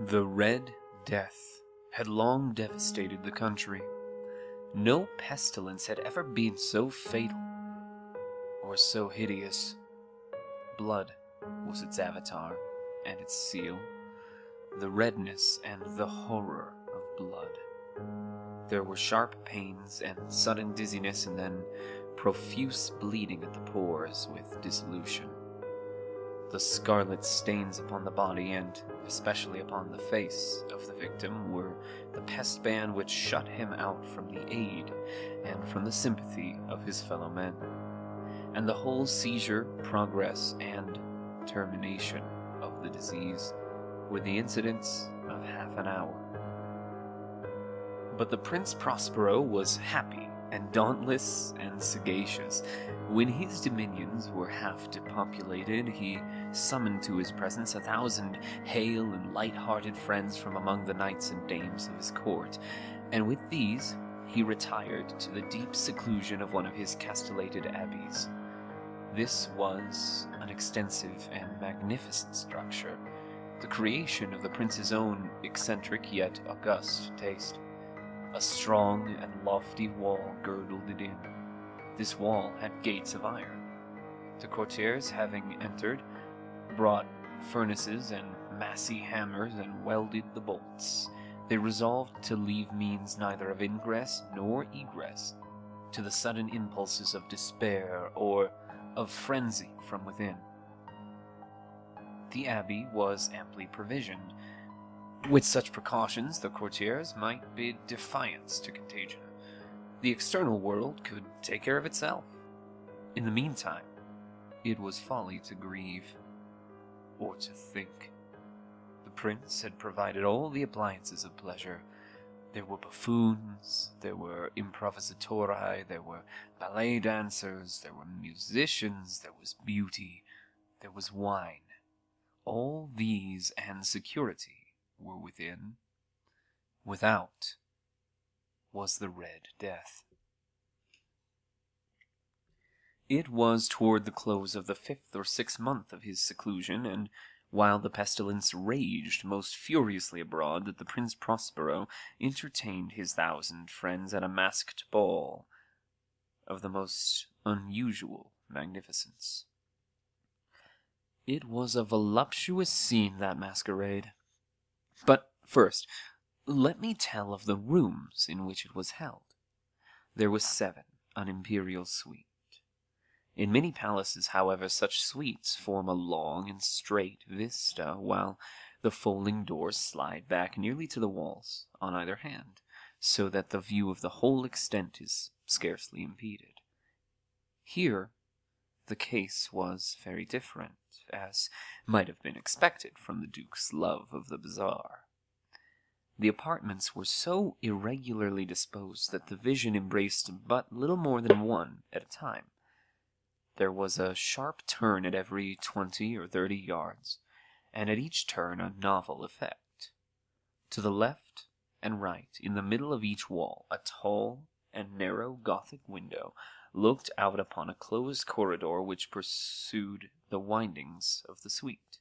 The Red Death had long devastated the country. No pestilence had ever been so fatal or so hideous. Blood was its avatar and its seal, the redness and the horror of blood. There were sharp pains and sudden dizziness, and then profuse bleeding at the pores with dissolution. The scarlet stains upon the body, and especially upon the face of the victim, were the pest ban which shut him out from the aid and from the sympathy of his fellow men. And the whole seizure, progress, and termination of the disease were the incidents of half an hour. But the Prince Prospero was happy and dauntless and sagacious. When his dominions were half depopulated, he summoned to his presence 1,000 hale and light-hearted friends from among the knights and dames of his court, and with these he retired to the deep seclusion of one of his castellated abbeys. This was an extensive and magnificent structure, the creation of the prince's own eccentric yet august taste. A strong and lofty wall girdled it in. This wall had gates of iron. The courtiers, having entered, brought furnaces and massy hammers and welded the bolts. They resolved to leave means neither of ingress nor egress to the sudden impulses of despair or of frenzy from within. The abbey was amply provisioned. With such precautions, the courtiers might bid defiance to contagion. The external world could take care of itself. In the meantime, it was folly to grieve, or to think. The prince had provided all the appliances of pleasure. There were buffoons, there were improvisatori, there were ballet dancers, there were musicians, there was beauty, there was wine. All these and security were within. Without was the Red Death. It was toward the close of the 5th or 6th month of his seclusion, and while the pestilence raged most furiously abroad, that the Prince Prospero entertained his 1,000 friends at a masked ball of the most unusual magnificence. It was a voluptuous scene, that masquerade. But first, let me tell of the rooms in which it was held. There was 7, an imperial suite. In many palaces, however, such suites form a long and straight vista, while the folding doors slide back nearly to the walls on either hand, so that the view of the whole extent is scarcely impeded. Here the case was very different, as might have been expected from the Duke's love of the bizarre. The apartments were so irregularly disposed that the vision embraced but little more than one at a time. There was a sharp turn at every 20 or 30 yards, and at each turn a novel effect. To the left and right, in the middle of each wall, a tall and narrow Gothic window looked out upon a closed corridor which pursued the windings of the suite.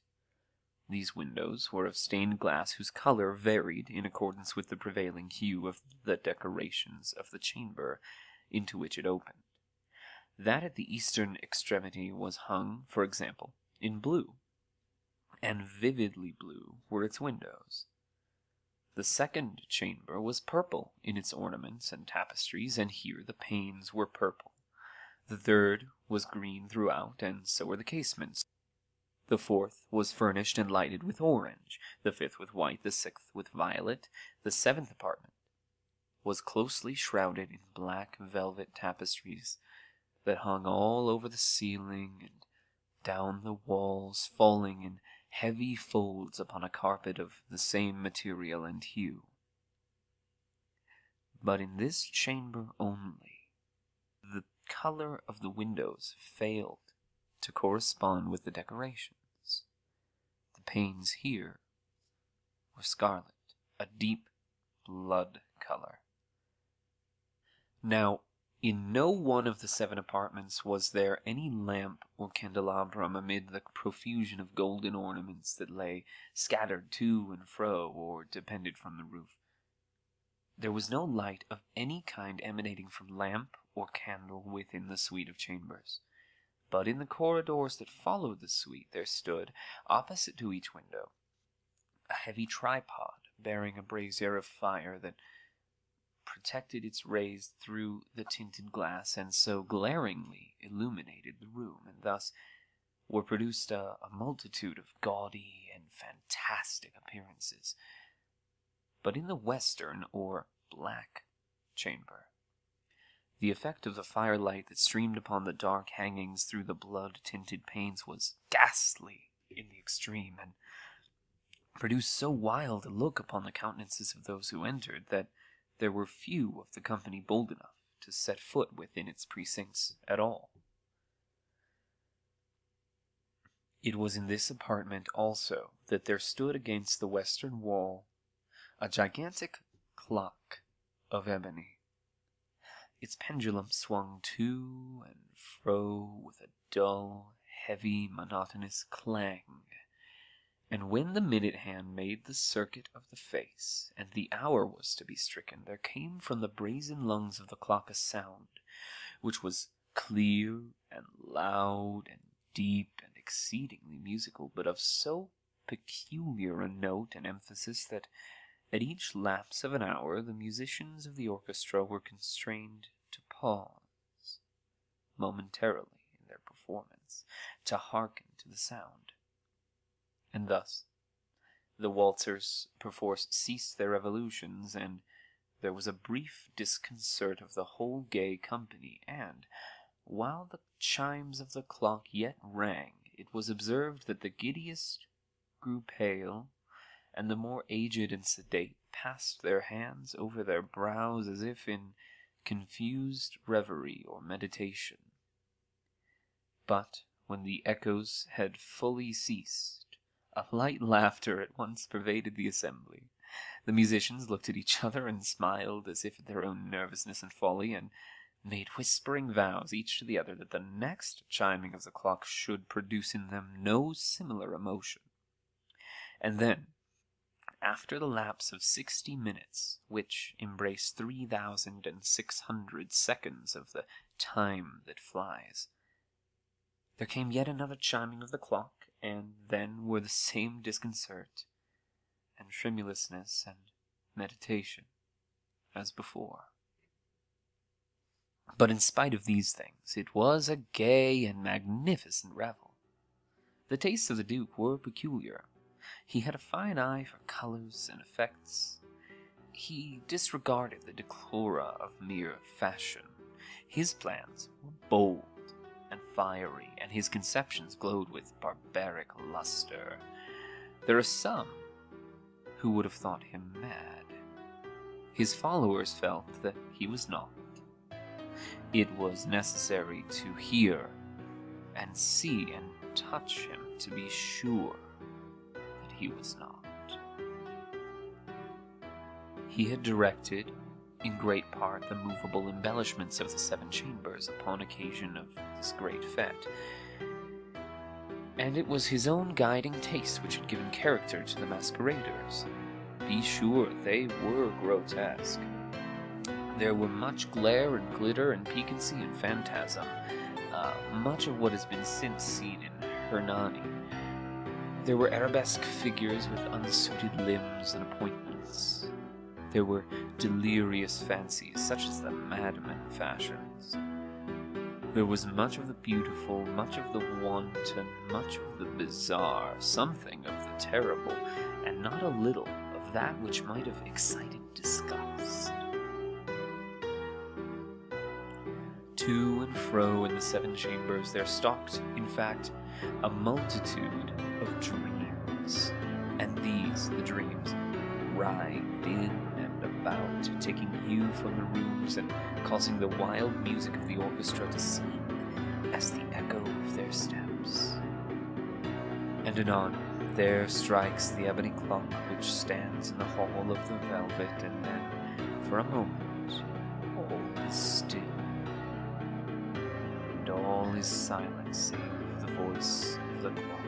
These windows were of stained glass whose color varied in accordance with the prevailing hue of the decorations of the chamber into which it opened. That at the eastern extremity was hung, for example, in blue, and vividly blue were its windows. The second chamber was purple in its ornaments and tapestries, and here the panes were purple. The third was green throughout, and so were the casements. The fourth was furnished and lighted with orange, the fifth with white, the sixth with violet. The 7th apartment was closely shrouded in black velvet tapestries that hung all over the ceiling and down the walls, falling in heavy folds upon a carpet of the same material and hue. But in this chamber only, the color of the windows failed to correspond with the decorations. The panes here were scarlet, a deep blood color. Now, In no one of the 7 apartments was there any lamp or candelabrum amid the profusion of golden ornaments that lay scattered to and fro or depended from the roof. There was no light of any kind emanating from lamp or candle within the suite of chambers. But in the corridors that followed the suite there stood, opposite to each window, a heavy tripod bearing a brazier of fire that protected its rays through the tinted glass and so glaringly illuminated the room, and thus were produced a multitude of gaudy and fantastic appearances. But in the western, or black, chamber, the effect of the firelight that streamed upon the dark hangings through the blood-tinted panes was ghastly in the extreme, and produced so wild a look upon the countenances of those who entered, that there were few of the company bold enough to set foot within its precincts at all. It was in this apartment also that there stood against the western wall a gigantic clock of ebony. Its pendulum swung to and fro with a dull, heavy, monotonous clang, and when the minute hand made the circuit of the face, and the hour was to be stricken, there came from the brazen lungs of the clock a sound, which was clear and loud and deep and exceedingly musical, but of so peculiar a note and emphasis that at each lapse of an hour the musicians of the orchestra were constrained to pause momentarily in their performance, to hearken to the sound. And thus the waltzers perforce ceased their revolutions, and there was a brief disconcert of the whole gay company, and, while the chimes of the clock yet rang, it was observed that the giddiest grew pale, and the more aged and sedate passed their hands over their brows as if in confused reverie or meditation. But when the echoes had fully ceased, a light laughter at once pervaded the assembly. The musicians looked at each other and smiled as if at their own nervousness and folly, and made whispering vows each to the other that the next chiming of the clock should produce in them no similar emotion. And then, after the lapse of 60 minutes, which embrace 3,600 seconds of the time that flies, there came yet another chiming of the clock, and then were the same disconcert, and tremulousness, and meditation, as before. But in spite of these things, it was a gay and magnificent revel. The tastes of the Duke were peculiar. He had a fine eye for colours and effects. He disregarded the decora of mere fashion. His plans were bold and fiery, and his conceptions glowed with barbaric luster. There are some who would have thought him mad. His followers felt that he was not. It was necessary to hear and see and touch him to be sure that he was not. He had directed, in great part, the movable embellishments of the 7 chambers upon occasion of this great fete, and it was his own guiding taste which had given character to the masqueraders. Be sure they were grotesque. There were much glare and glitter and piquancy and phantasm, much of what has been since seen in Hernani. There were arabesque figures with unsuited limbs and appointments. There were delirious fancies, such as the madman fashions. There was much of the beautiful, much of the wanton, much of the bizarre, something of the terrible, and not a little of that which might have excited disgust. To and fro in the 7 chambers there stalked, in fact, a multitude of dreams, and these, the dreams, writhed in and about, taking hue from the rooms and causing the wild music of the orchestra to seem as the echo of their steps. And anon there strikes the ebony clock which stands in the hall of the velvet, and then, for a moment, all is still. and all is silent save the voice of the clock.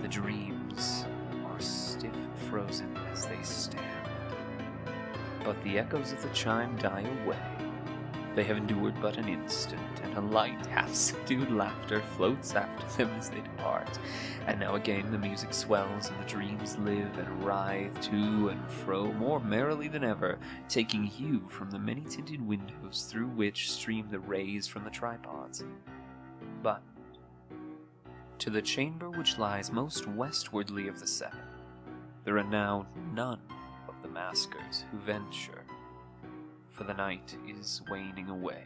The dreams are stiff frozen as they stand, but the echoes of the chime die away. They have endured but an instant, and a light, half-subdued laughter floats after them as they depart. And now again the music swells, and the dreams live and writhe to and fro more merrily than ever, taking hue from the many-tinted windows through which stream the rays from the tripods. But to the chamber which lies most westwardly of the seven, there are now none of the maskers who venture, for the night is waning away,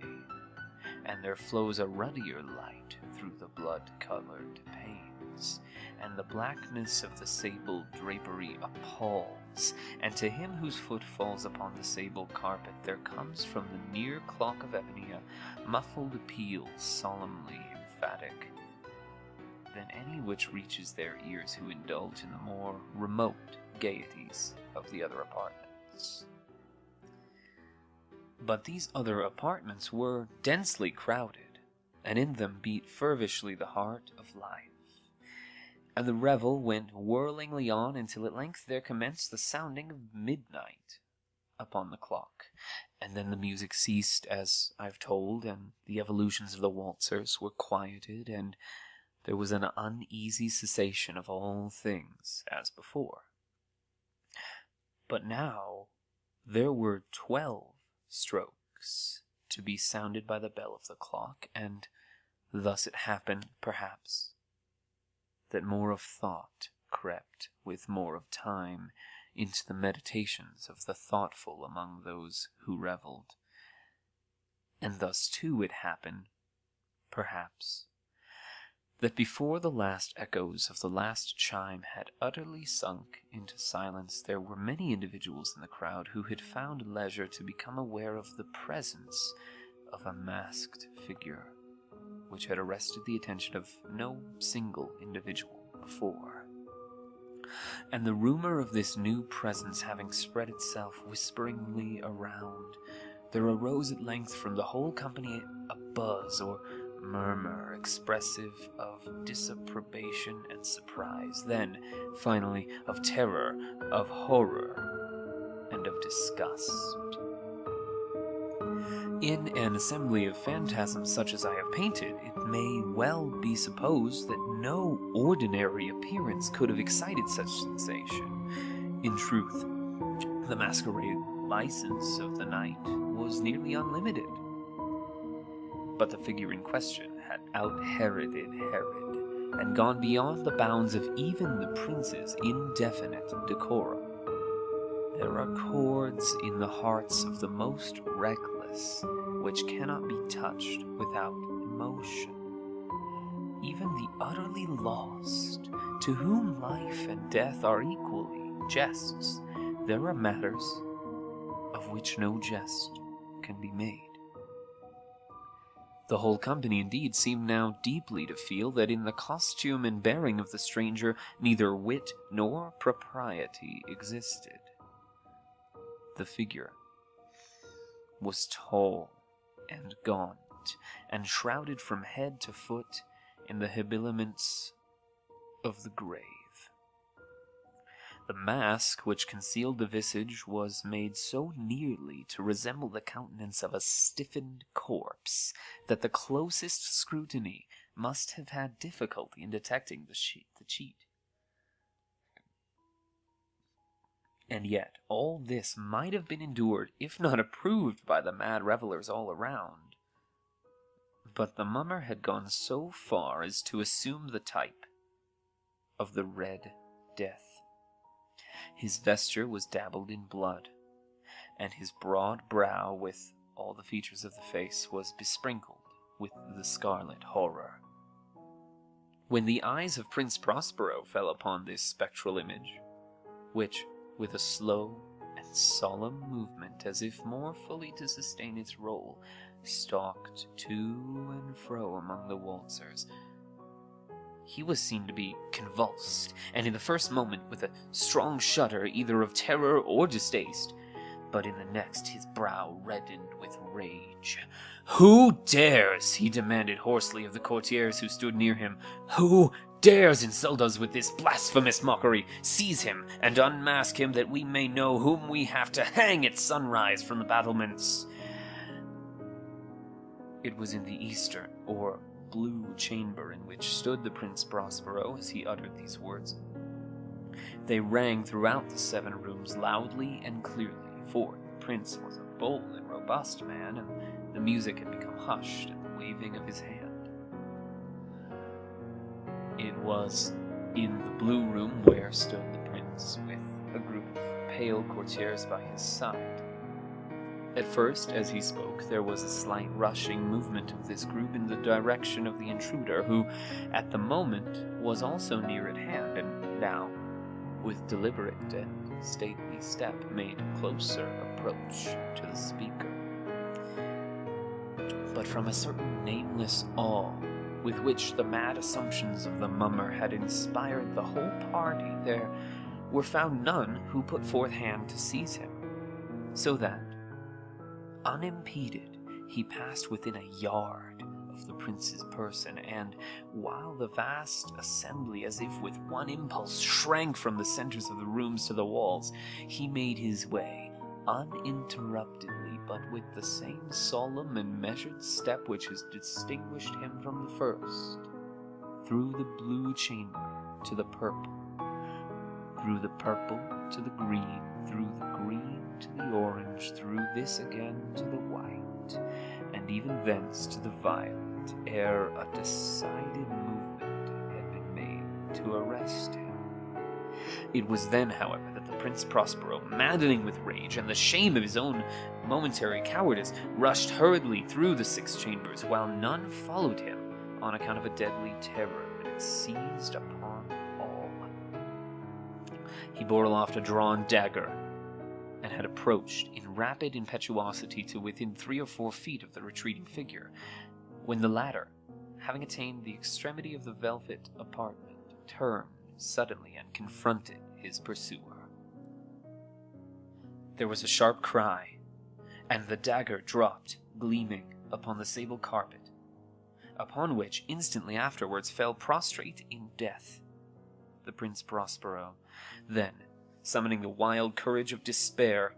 and there flows a ruddier light through the blood-colored panes, and the blackness of the sable drapery appalls, and to him whose foot falls upon the sable carpet there comes from the near clock of ebony a muffled peal solemnly emphatic than any which reaches their ears who indulge in the more remote gaieties of the other apartments. But these other apartments were densely crowded, and in them beat fervishly the heart of life. And the revel went whirlingly on until at length there commenced the sounding of midnight upon the clock. And then the music ceased, as I've told, and the evolutions of the waltzers were quieted, and there was an uneasy cessation of all things as before. But now there were 12 strokes to be sounded by the bell of the clock, and thus it happened, perhaps, that more of thought crept with more of time into the meditations of the thoughtful among those who revelled. And thus too it happened, perhaps, that before the last echoes of the last chime had utterly sunk into silence, there were many individuals in the crowd who had found leisure to become aware of the presence of a masked figure, which had arrested the attention of no single individual before. And the rumor of this new presence having spread itself whisperingly around, there arose at length from the whole company a buzz or murmur expressive of disapprobation and surprise, then, finally, of terror, of horror, and of disgust. In an assembly of phantasms such as I have painted, it may well be supposed that no ordinary appearance could have excited such sensation. In truth, the masquerade license of the night was nearly unlimited. But the figure in question had out-Heroded Herod, and gone beyond the bounds of even the prince's indefinite decorum. There are chords in the hearts of the most reckless which cannot be touched without emotion. Even the utterly lost, to whom life and death are equally jests, there are matters of which no jest can be made. The whole company, indeed, seemed now deeply to feel that in the costume and bearing of the stranger neither wit nor propriety existed. The figure was tall and gaunt, and shrouded from head to foot in the habiliments of the grave. The mask which concealed the visage was made so nearly to resemble the countenance of a stiffened corpse that the closest scrutiny must have had difficulty in detecting the cheat. And yet all this might have been endured, if not approved, by the mad revellers all around. But the mummer had gone so far as to assume the type of the Red Death. His vesture was dabbled in blood, and his broad brow, with all the features of the face, was besprinkled with the scarlet horror. When the eyes of Prince Prospero fell upon this spectral image, which, with a slow and solemn movement, as if more fully to sustain its role, stalked to and fro among the waltzers, he was seen to be convulsed, and in the first moment, with a strong shudder either of terror or distaste, but in the next his brow reddened with rage. "Who dares," he demanded hoarsely of the courtiers who stood near him, "who dares insult us with this blasphemous mockery? Seize him and unmask him, that we may know whom we have to hang at sunrise from the battlements." It was in the eastern, or blue chamber in which stood the Prince Prospero as he uttered these words. They rang throughout the 7 rooms loudly and clearly, for the prince was a bold and robust man, and the music had become hushed at the waving of his hand. It was in the blue room where stood the prince, with a group of pale courtiers by his side. At first, as he spoke, there was a slight rushing movement of this group in the direction of the intruder, who, at the moment, was also near at hand, and now, with deliberate and stately step, made closer approach to the speaker. But from a certain nameless awe with which the mad assumptions of the mummer had inspired the whole party, there were found none who put forth hand to seize him, so that, unimpeded, he passed within a yard of the prince's person, and while the vast assembly, as if with one impulse, shrank from the centers of the rooms to the walls, he made his way uninterruptedly, but with the same solemn and measured step which has distinguished him from the first, through the blue chamber to the purple, through the purple to the green, through the green to the orange, through this again to the white, and even thence to the violet, ere a decided movement had been made to arrest him. It was then, however, that the Prince Prospero, maddening with rage and the shame of his own momentary cowardice, rushed hurriedly through the 6 chambers, while none followed him on account of a deadly terror that had seized upon all. He bore aloft a drawn dagger, and had approached in rapid impetuosity to within 3 or 4 feet of the retreating figure, when the latter, having attained the extremity of the velvet apartment, turned suddenly and confronted his pursuer. There was a sharp cry, and the dagger dropped, gleaming, upon the sable carpet, upon which instantly afterwards fell prostrate in death the Prince Prospero. Then, summoning the wild courage of despair,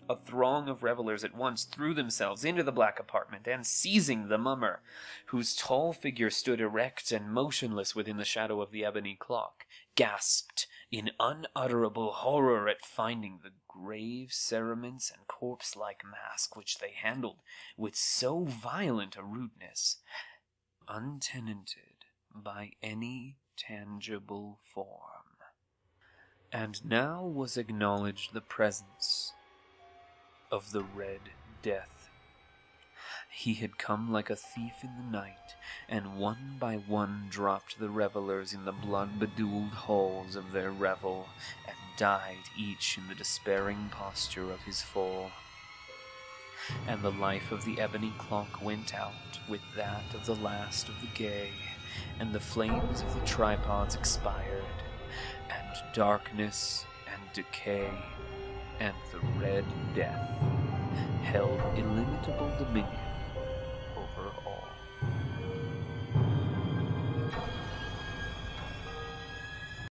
a throng of revelers at once threw themselves into the black apartment, and seizing the mummer, whose tall figure stood erect and motionless within the shadow of the ebony clock, gasped in unutterable horror at finding the grave cerements and corpse-like mask which they handled with so violent a rudeness, untenanted by any tangible form. And now was acknowledged the presence of the Red Death. He had come like a thief in the night, and one by one dropped the revelers in the blood-bedewled halls of their revel, and died each in the despairing posture of his fall. And the life of the ebony clock went out with that of the last of the gay, and the flames of the tripods expired, and darkness and decay and the Red Death held illimitable dominion